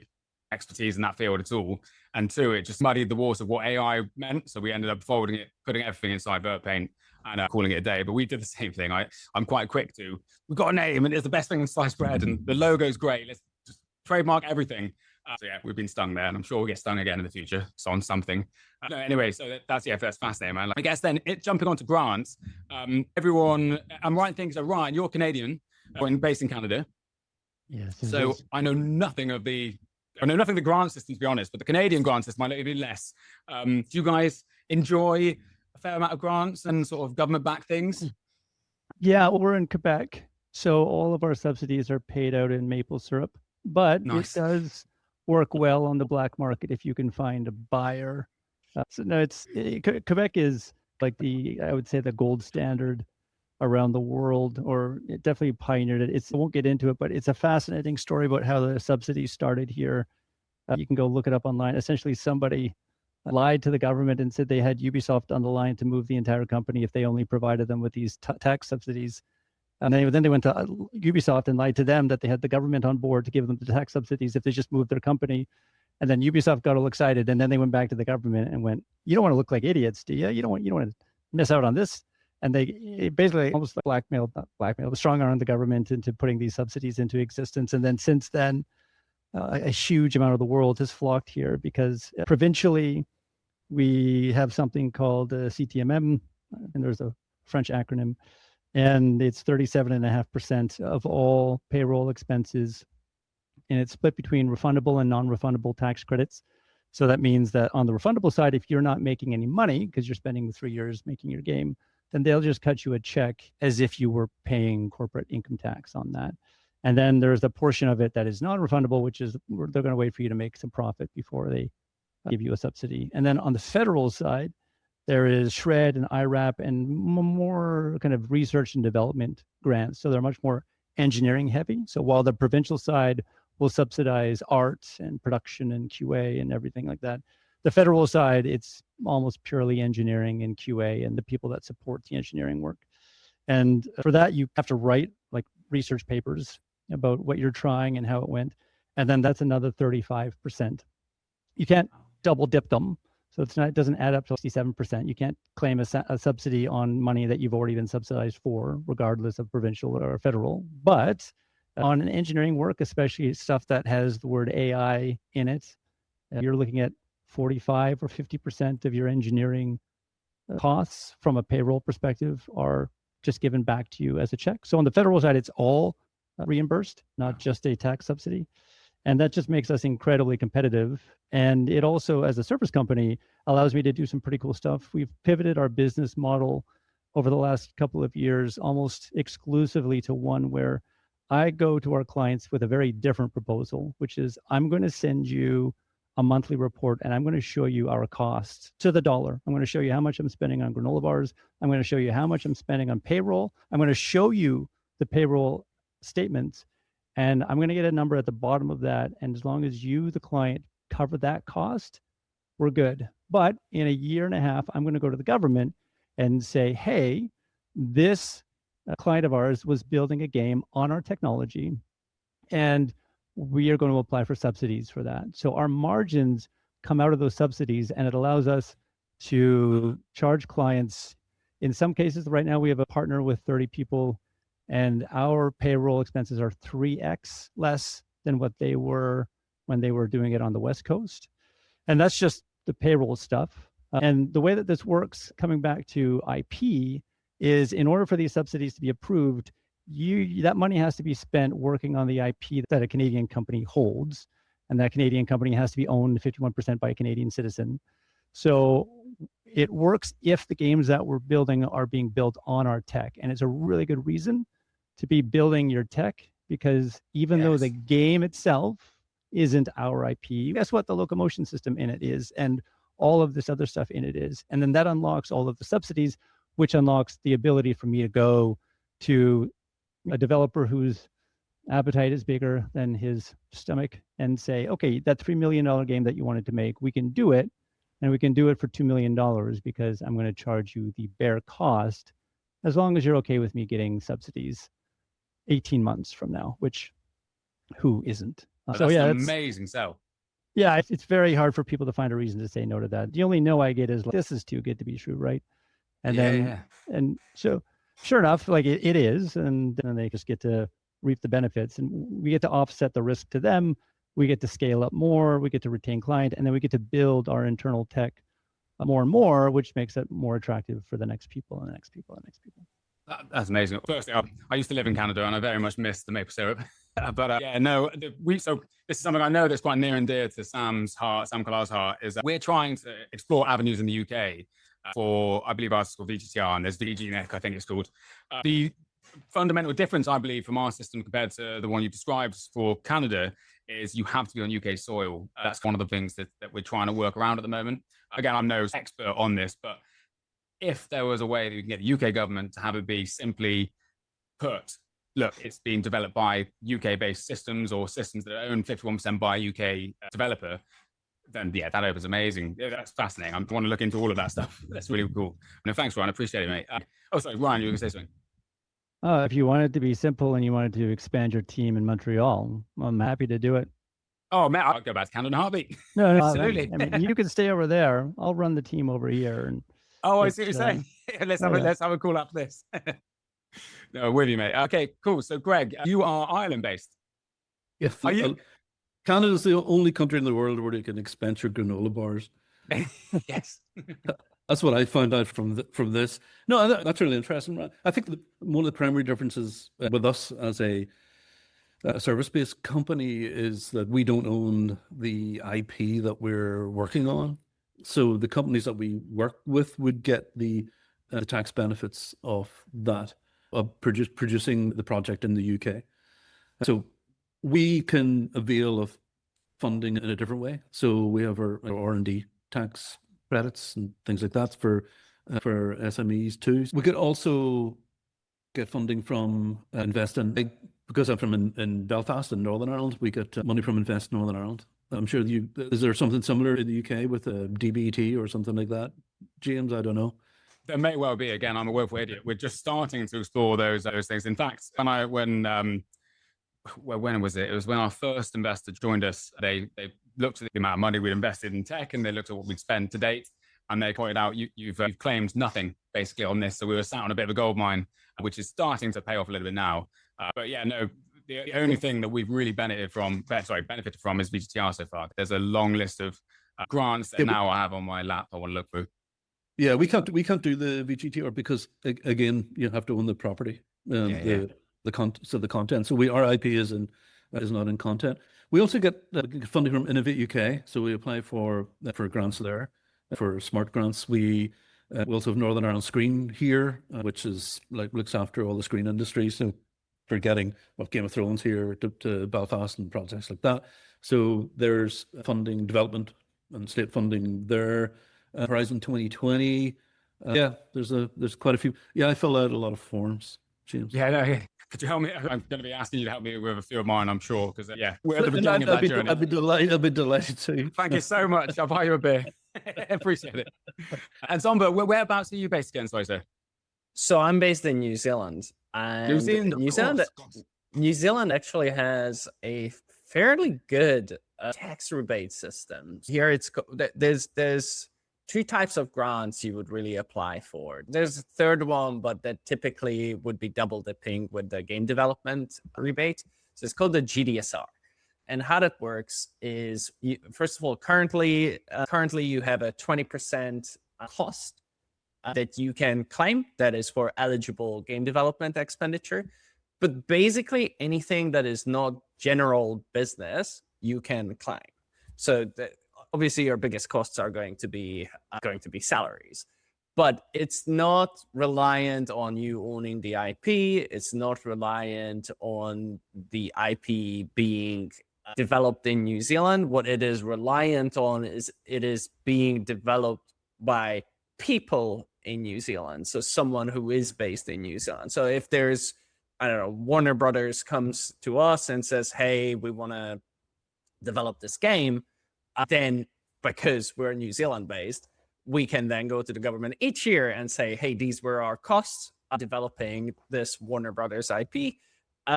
Speaker 2: expertise in that field at all. And two, it just muddied the water of what AI meant. So we ended up forwarding it, putting everything inside Vertpaint and calling it a day. But we did the same thing. I'm quite quick we've got a name and it's the best thing in sliced bread and the logo's great. Let's just trademark everything. So yeah, we've been stung there, and I'm sure we'll get stung again in the future. So on something. Anyway, so that's fascinating, man. I guess then jumping onto grants, everyone, I'm right in thinking, so Ryan, you're Canadian, based in Canada.
Speaker 3: Yes.
Speaker 2: So I know nothing of the grant system, to be honest, but the Canadian grant system, I know a bit less. Do you guys enjoy a fair amount of grants and sort of government-backed things?
Speaker 3: Yeah, we're in Quebec, so all of our subsidies are paid out in maple syrup, but
Speaker 2: Nice.
Speaker 3: It does work well on the black market if you can find a buyer. So no, Quebec is like I would say the gold standard around the world, or it definitely pioneered it. I won't get into it, but it's a fascinating story about how the subsidies started here. You can go look it up online. Essentially, somebody lied to the government and said they had Ubisoft on the line to move the entire company if they only provided them with these tax subsidies. And then they went to Ubisoft and lied to them that they had the government on board to give them the tax subsidies if they just moved their company. And then Ubisoft got all excited, and then they went back to the government and went, "You don't want to look like idiots, do you? You don't want to miss out on this." And they basically almost blackmailed, strong-armed the government into putting these subsidies into existence. And then since then, a huge amount of the world has flocked here because provincially, we have something called CTMM, and there's a French acronym, and it's 37.5% of all payroll expenses. And it's split between refundable and non-refundable tax credits. So that means that on the refundable side, if you're not making any money because you're spending the 3 years making your game, then they'll just cut you a check as if you were paying corporate income tax on that. And then there's the portion of it that is non-refundable, which is they're going to wait for you to make some profit before they give you a subsidy. And then on the federal side, there is SHRED and IRAP and more kind of research and development grants. So they're much more engineering heavy. So while the provincial side will subsidize art and production and QA and everything like that, the federal side, it's almost purely engineering and QA and the people that support the engineering work. And for that, you have to write like research papers about what you're trying and how it went. And then that's another 35%. You can't double dip them. So it doesn't add up to 67%. You can't claim a subsidy on money that you've already been subsidized for, regardless of provincial or federal. But on engineering work, especially stuff that has the word AI in it, you're looking at 45 or 50% of your engineering costs from a payroll perspective are just given back to you as a check. So on the federal side, it's all reimbursed, not just a tax subsidy. And that just makes us incredibly competitive. And it also, as a service company, allows me to do some pretty cool stuff. We've pivoted our business model over the last couple of years almost exclusively to one where I go to our clients with a very different proposal, which is I'm going to send you a monthly report and I'm going to show you our costs to the dollar. I'm going to show you how much I'm spending on granola bars. I'm going to show you how much I'm spending on payroll. I'm going to show you the payroll statements. And I'm going to get a number at the bottom of that. And as long as you, the client, cover that cost, we're good. But in a year and a half, I'm going to go to the government and say, hey, this client of ours was building a game on our technology, and we are going to apply for subsidies for that. So our margins come out of those subsidies, and it allows us to charge clients. In some cases, right now, we have a partner with 30 people, and our payroll expenses are 3x less than what they were when they were doing it on the West Coast. And that's just the payroll stuff. And the way that this works, coming back to IP, is in order for these subsidies to be approved, that money has to be spent working on the IP that a Canadian company holds. And that Canadian company has to be owned 51% by a Canadian citizen. So it works if the games that we're building are being built on our tech. And it's a really good reason to be building your tech, because even though the game itself isn't our IP, guess what the locomotion system in it is, and all of this other stuff in it is. And then that unlocks all of the subsidies, which unlocks the ability for me to go to a developer whose appetite is bigger than his stomach and say, okay, that $3 million game that you wanted to make, we can do it. And we can do it for $2 million because I'm going to charge you the bare cost, as long as you're okay with me getting subsidies 18 months from now, which who isn't?
Speaker 2: So yeah, that's amazing sell.
Speaker 3: Yeah, it's very hard for people to find a reason to say no to that. The only no I get is like, this is too good to be true, right? And and so sure enough, like it is, and then they just get to reap the benefits, and we get to offset the risk to them. We get to scale up more, we get to retain client, and then we get to build our internal tech more and more, which makes it more attractive for the next people and the next people and the next people.
Speaker 2: That's amazing. Firstly, I used to live in Canada and I very much miss the maple syrup. But yeah, no, so this is something I know that's quite near and dear to Sam's heart, Sam Collar's heart, is that we're trying to explore avenues in the UK for, I believe ours is called VGTR, and there's VGNEC, I think it's called. The fundamental difference, I believe, from our system compared to the one you described for Canada is you have to be on UK soil. That's one of the things that we're trying to work around at the moment. Again, I'm no expert on this, but if there was a way that we can get the UK government to have it be simply put, look, it's being developed by UK-based systems or systems that are owned 51% by a UK developer, then yeah, that opens amazing. Yeah, that's fascinating. I want to look into all of that stuff. That's really cool. No, thanks, Ryan. I appreciate it, mate. Oh, sorry, Ryan, you were going to say something.
Speaker 3: If you want it to be simple and you wanted to expand your team in Montreal, I'm happy to do it.
Speaker 2: Oh, man, I'll go back to Canada in a heartbeat.
Speaker 3: No,
Speaker 2: Absolutely.
Speaker 3: I mean, you can stay over there. I'll run the team over here. And
Speaker 2: I see what you're saying. Let's have a call after this. No, with you, mate. Okay, cool. So, Greg, you are Ireland-based.
Speaker 4: Yeah,
Speaker 2: Are you?
Speaker 4: Canada's the only country in the world where you can expense your granola bars.
Speaker 2: Yes.
Speaker 4: That's what I found out from this. No, that's really interesting. I think one of the primary differences with us as a service-based company is that we don't own the IP that we're working on. So the companies that we work with would get the tax benefits of that, of producing the project in the UK. So we can avail of funding in a different way. So we have our R&D tax credits and things like that for SMEs too. We could also get funding from Invest in, because I'm from in Belfast in Northern Ireland, we get money from Invest Northern Ireland. I'm sure is there something similar in the UK with a DBT or something like that? James, I don't know.
Speaker 2: There may well be. Again, I'm a woeful idiot. We're just starting to explore those things. In fact, when was it? It was when our first investor joined us. They looked at the amount of money we'd invested in tech, and they looked at what we'd spent to date, and they pointed out you've claimed nothing basically on this. So we were sat on a bit of a gold mine, which is starting to pay off a little bit now. But yeah, no. The only thing that we've really benefited from is VGTR so far. There's a long list of grants that now I have on my lap I want to look through.
Speaker 4: Yeah, we can't do the VGTR because again, you have to own the property, the content. So our IP is not in content. We also get funding from Innovate UK, so we apply for grants there, for smart grants. We also have Northern Ireland Screen here, which is looks after all the screen industry. So for getting Game of Thrones here to Belfast and projects like that. So there's funding, development and state funding there. Horizon 2020. Yeah, there's quite a few. Yeah, I fill out a lot of forms, James.
Speaker 2: Yeah, no, could you help me? I'm going to be asking you to help me with a few of mine, I'm sure, because we're at the beginning of that journey.
Speaker 4: I'd be delighted to.
Speaker 2: Thank you so much. I'll buy you a beer. Appreciate it. And Zsombor, whereabouts are you based again? Sorry, sir.
Speaker 5: So I'm based in New Zealand. And New Zealand actually has a fairly good tax rebate system. Here there's two types of grants you would really apply for. There's a third one, but that typically would be double dipping with the game development rebate. So it's called the GDSR. And how that works is, first of all, currently you have a 20% cost that you can claim that is for eligible game development expenditure. But basically anything that is not general business, you can claim. So obviously your biggest costs are going to be salaries, but it's not reliant on you owning the IP. It's not reliant on the IP being developed in New Zealand. What it is reliant on is it is being developed by people in New Zealand. So someone who is based in New Zealand. So if there's, I don't know, Warner Brothers comes to us and says, hey, we want to develop this game, then because we're New Zealand based, we can then go to the government each year and say, hey, these were our costs of developing this Warner Brothers IP.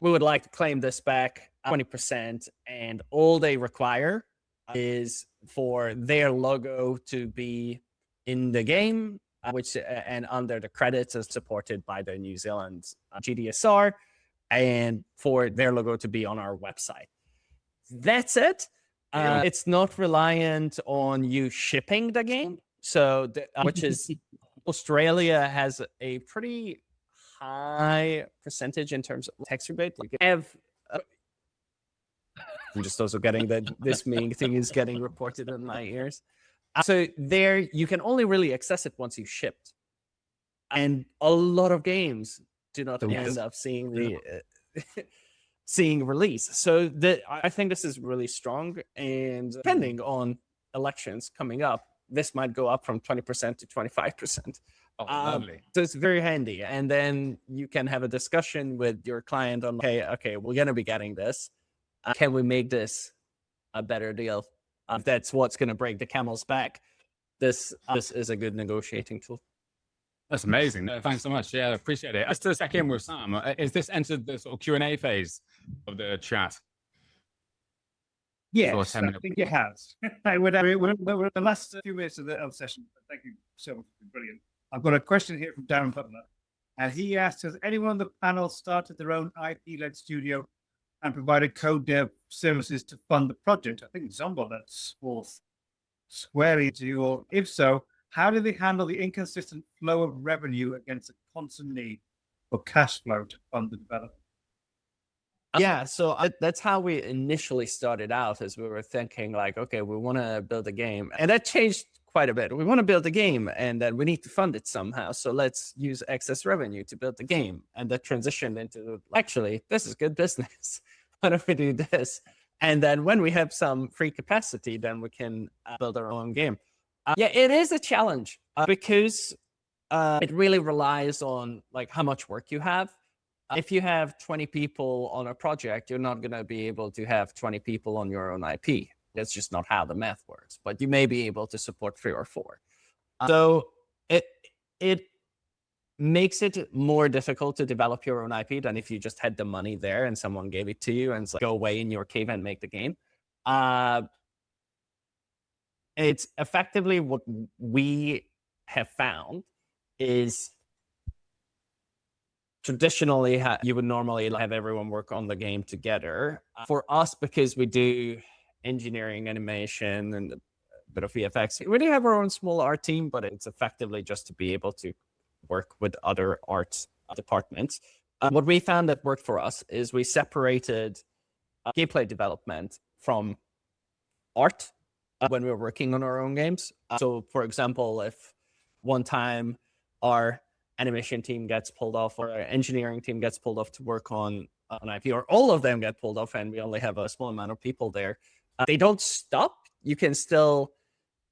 Speaker 5: We would like to claim this back 20%. And all they require is for their logo to be in the game, which and under the credits is supported by the New Zealand GDSR, and for their logo to be on our website. That's it. It's not reliant on you shipping the game. So, which is Australia has a pretty high percentage in terms of tax rebate. You can have. I'm just also getting that this thing is getting reported in my ears. So there, you can only really access it once you shipped, and a lot of games do not end up seeing the seeing release. So I think this is really strong, and depending on elections coming up, this might go up from 20% to 25%.
Speaker 2: Oh, lovely.
Speaker 5: So it's very handy. And then you can have a discussion with your client on, okay, we're going to be getting this. Can we make this a better deal? If that's what's going to break the camel's back, this is a good negotiating tool.
Speaker 2: That's amazing. Thanks so much. Yeah, I appreciate it. Just to check in with Sam, is this entered the sort of Q&A phase of the chat?
Speaker 1: Yes, I think it has. We're in the last few minutes of the session. Thank you so much. Brilliant. I've got a question here from Darren Butler. And he asked, has anyone on the panel started their own IP-led studio and provided code dev services to fund the project? I think Zsombor, that's falls squarely to you. Or if so, how do they handle the inconsistent flow of revenue against a constant need for cash flow to fund the development?
Speaker 5: Yeah, so that's how we initially started out, as we were thinking like, okay, we want to build a game. And that changed quite a bit. We want to build a game and then we need to fund it somehow. So let's use excess revenue to build the game. And that transitioned into, actually, this is good business. Why don't we do this? And then when we have some free capacity, then we can build our own game. Yeah, it is a challenge because it really relies on like how much work you have. If you have 20 people on a project, you're not going to be able to have 20 people on your own IP. That's just not how the math works. But you may be able to support 3 or 4. So it makes it more difficult to develop your own IP than if you just had the money there and someone gave it to you and it's like, go away in your cave and make the game. It's effectively what we have found is traditionally, you would normally have everyone work on the game together. For us, because we do engineering, animation, and a bit of VFX, we do have our own small art team, but it's effectively just to be able to work with other art departments. What we found that worked for us is we separated gameplay development from art when we were working on our own games. So, for example, if one time our animation team gets pulled off or our engineering team gets pulled off to work on an IP, or all of them get pulled off and we only have a small amount of people there, they don't stop. You can still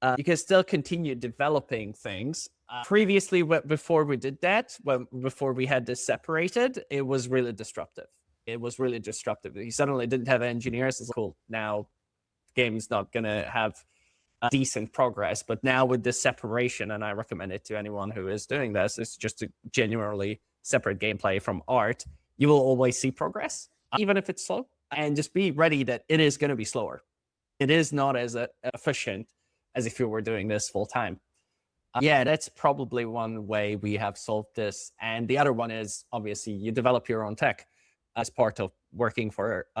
Speaker 5: continue developing things. Previously, before we did that, before we had this separated, it was really disruptive. You suddenly didn't have engineers. It's cool. Now, the game's not going to have decent progress, but now with this separation, and I recommend it to anyone who is doing this, it's just to genuinely separate gameplay from art. You will always see progress, even if it's slow, and just be ready that it is going to be slower. It is not as efficient as if you were doing this full time. Yeah, that's probably one way we have solved this. And the other one is obviously you develop your own tech as part of working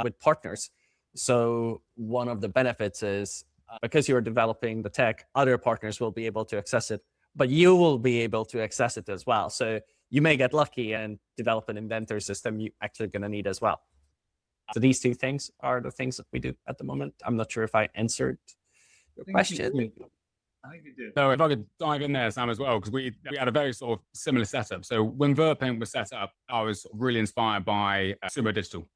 Speaker 5: with partners. So one of the benefits is because you're developing the tech, other partners will be able to access it, but you will be able to access it as well. So you may get lucky and develop an inventor system you're actually going to need as well. So these 2 things are the things that we do at the moment. I'm not sure if I answered your question.
Speaker 1: I think you did.
Speaker 2: So if I could dive in there, Sam, as well, because we had a very sort of similar setup. So when Vertpaint was set up, I was really inspired by Sumo Digital.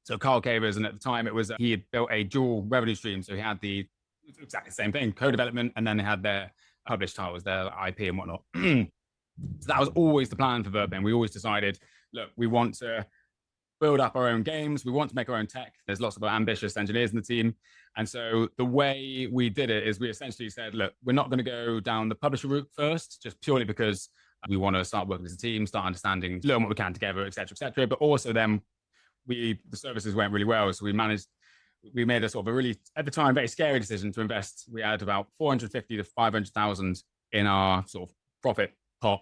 Speaker 2: So Carl Cavers, and at the time it was, he had built a dual revenue stream. So he had the exactly the same thing, co-development, and then they had their published titles, their IP and whatnot. So that was always the plan for Vertpaint. We always decided, look, we want to build up our own games. We want to make our own tech. There's lots of ambitious engineers in the team. And so the way we did it is we essentially said, look, we're not going to go down the publisher route first, just purely because we want to start working as a team, start understanding, learn what we can together, et cetera, but also then the services went really well. So we made a sort of a really, at the time, very scary decision to invest. We had about 450 to 500,000 in our sort of profit pot.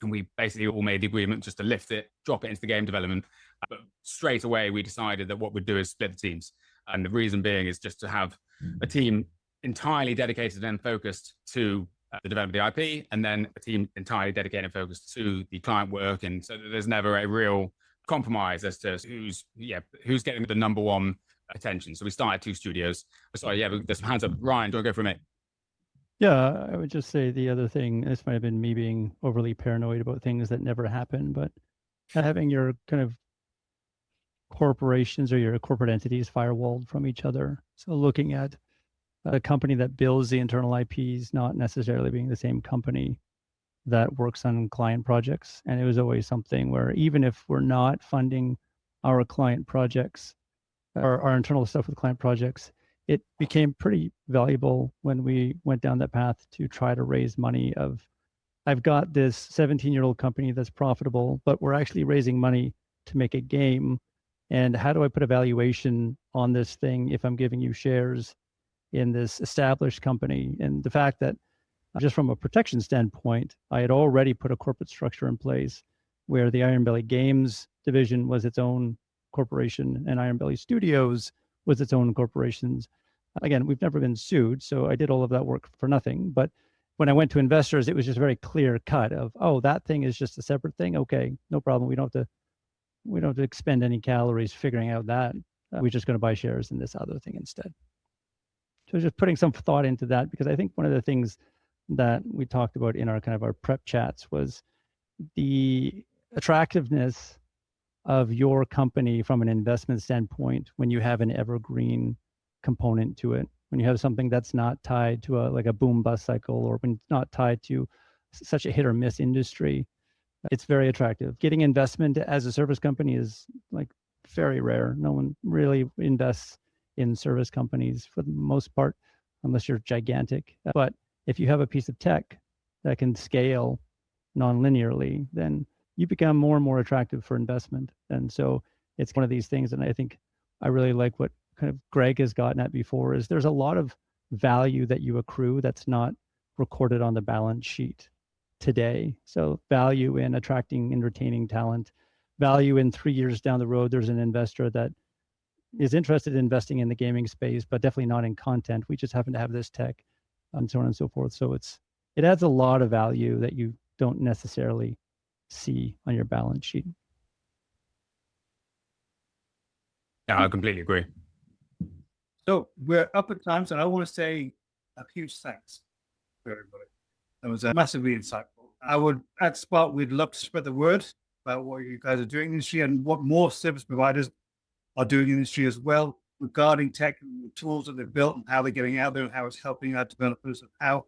Speaker 2: And we basically all made the agreement just to lift it, drop it into the game development. But straight away, we decided that what we'd do is split the teams. And the reason being is just to have a team entirely dedicated and focused to the development of the IP, and then a team entirely dedicated and focused to the client work. And so there's never a real compromise as to who's getting the number one attention. So we started 2 studios. Sorry, yeah, there's some hands up. Ryan, do you want to go for a minute?
Speaker 3: Yeah, I would just say the other thing, this might have been me being overly paranoid about things that never happen, but having your kind of corporations or your corporate entities firewalled from each other. So looking at a company that builds the internal IPs, not necessarily being the same company, that works on client projects. And it was always something where even if we're not funding our client projects or our internal stuff with client projects, it became pretty valuable when we went down that path to try to raise money of, I've got this 17-year-old company that's profitable, but we're actually raising money to make a game. And how do I put a valuation on this thing if I'm giving you shares in this established company? And the fact that just from a protection standpoint, I had already put a corporate structure in place where the Ironbelly Games division was its own corporation and Ironbelly Studios was its own corporations. Again, we've never been sued, so I did all of that work for nothing. But when I went to investors, it was just very clear cut of, oh, that thing is just a separate thing. Okay, no problem. We don't have to expend any calories figuring out that. We're just going to buy shares in this other thing instead. So just putting some thought into that, because I think one of the things that we talked about in our kind of our prep chats was the attractiveness of your company from an investment standpoint when you have an evergreen component to it, when you have something that's not tied to like a boom bust cycle, or when it's not tied to such a hit or miss industry. It's very attractive. Getting investment as a service company is like very rare. No one really invests in service companies for the most part, unless you're gigantic. But if you have a piece of tech that can scale non-linearly, then you become more and more attractive for investment. And so it's one of these things. And I think I really like what kind of Greg has gotten at before is there's a lot of value that you accrue that's not recorded on the balance sheet today. So value in attracting and retaining talent, value in 3 years down the road, there's an investor that is interested in investing in the gaming space, but definitely not in content. We just happen to have this tech and so on and so forth. So it adds a lot of value that you don't necessarily see on your balance sheet.
Speaker 2: Yeah, I completely agree.
Speaker 1: So we're up at times, and I want to say a huge thanks to everybody. That was massively insightful. I would, at Spark, we'd love to spread the word about what you guys are doing in the industry and what more service providers are doing in the industry as well regarding tech and the tools that they've built and how they're getting out there and how it's helping our developers and how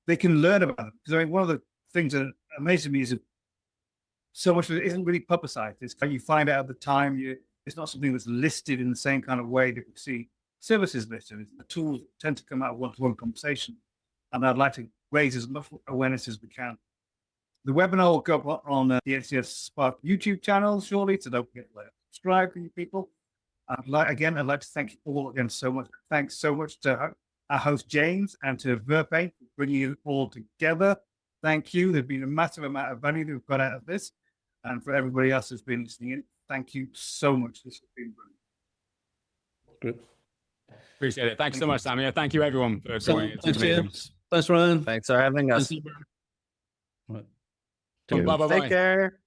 Speaker 1: they can learn about it. Because I mean, one of the things that amazes me is that so much of it isn't really publicized. It's how you find out at the time. It's not something that's listed in the same kind of way that we see services listed. The tools tend to come out of one-to-one conversation. And I'd like to raise as much awareness as we can. The webinar will go up on the XDS Spark YouTube channel shortly, so don't forget to subscribe for you people. I'd like to thank you all again so much. Thanks so much to our host James and to Vertpaint for bringing it all together. Thank you. There's been a massive amount of value that we've got out of this. And for everybody else who's been listening in, thank you so much. This has been brilliant.
Speaker 4: Good.
Speaker 2: Appreciate it. Thanks so much, Sam. Yeah, thank you everyone for joining. It's
Speaker 4: Thanks,
Speaker 2: amazing.
Speaker 4: James. Thanks, Ryan.
Speaker 5: Thanks for having us.
Speaker 4: Right.
Speaker 2: Bye-bye.
Speaker 5: Take care.